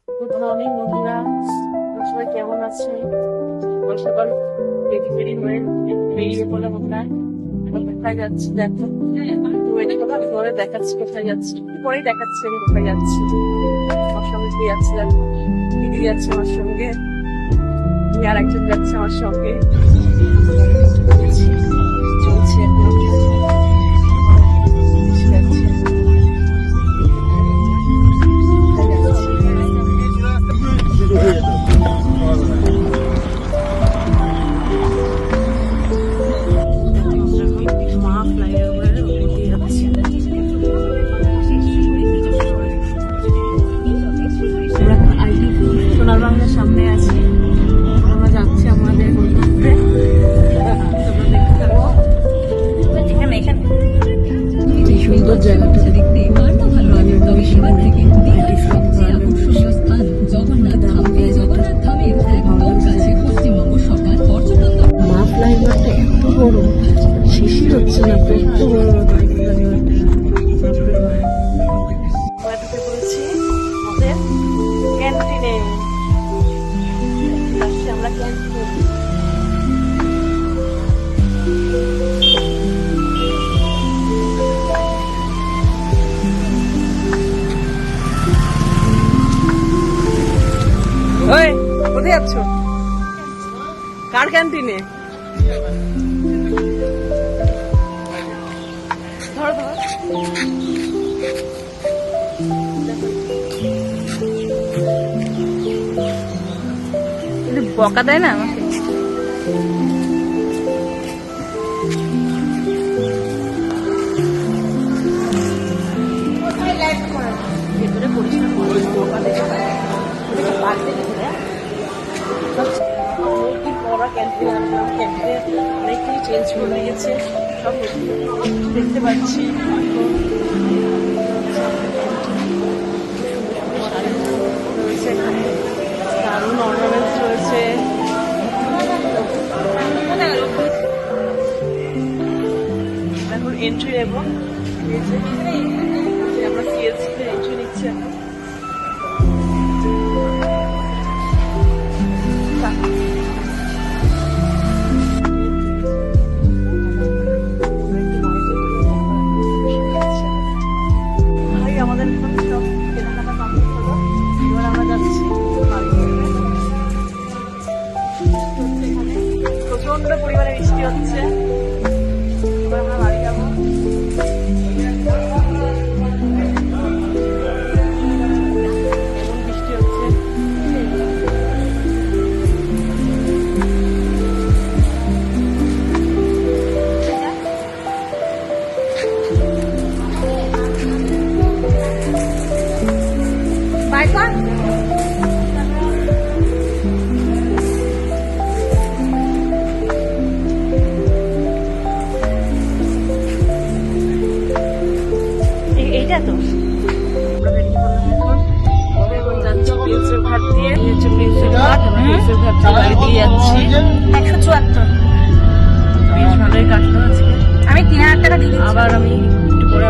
Good morning বন্ধুরা, সবাই কেমন আছে? সকাল সকাল রেডি হয়ে বেরিয়ে পড়লাম আমরা। এখন কোথায় যাচ্ছি দেখো, ওয়েট করো, আমি পরে দেখাচ্ছি কোথায় যাচ্ছি, পরেই দেখাচ্ছি আমি কোথায় যাচ্ছি। আমার সঙ্গে কে যাচ্ছে দেখো, দিদি যাচ্ছে আমার সঙ্গে, আর একজন যাচ্ছে আমার সঙ্গে। চলছে এখন সোনার বাংলার সামনে আছি, আমরা যাচ্ছি আমাদের গন্তব্যে। তোমরা দেখতে থাকো। এখানে এই সুন্দর জায়গাটা দেখতে ভালো লাগে। তবে সেবার থেকে দীঘার সবচেয়ে আকর্ষণীয় স্থান জগন্নাথ ধাম। এই জগন্নাথ ধামের একদম কাছে পশ্চিমবঙ্গ সরকার পর্যটন মা ফ্লাইওভারটা এত বড়, শেষই হচ্ছে না, এত বড় ঢুকে পড়েছি আমাদের ক্যান্টিনে। আমরা ক্যান্টিনে কোথায় যাচ্ছ? কার ক্যান্টিনে? ধরো ধরো, বকা দেয় না আমাকে। ভেতরে পরিষ্কার করে বকা দেয় অনেকটাই চেঞ্জ করে নিয়েছে, সব দেখতে পাচ্ছি। রয়েছে এখানে দারুণ অর্নামেন্টস রয়েছে। এখন এন্ট্রি নেবো, আমরা সিএসসিতে এন্ট্রি নিচ্ছি এখন। আমাদের সব কেনাকাটা কমপ্লিট হলো, এবার আমরা যাচ্ছি এখানে প্রচন্ড পরিমাণে বৃষ্টি হচ্ছে, এবার আমরা বাড়ি যাবো। বৃষ্টি হচ্ছে, এইটা তো যাচ্ছি প্রিন্সের ঘাট দিয়ে, প্রিন্সের ঘাট বাড়ি দিয়ে যাচ্ছি। 174 বেশ ভালোই কাটলো আজকে। আমি 3000 টাকা দিই, আবার আমি একটু পরে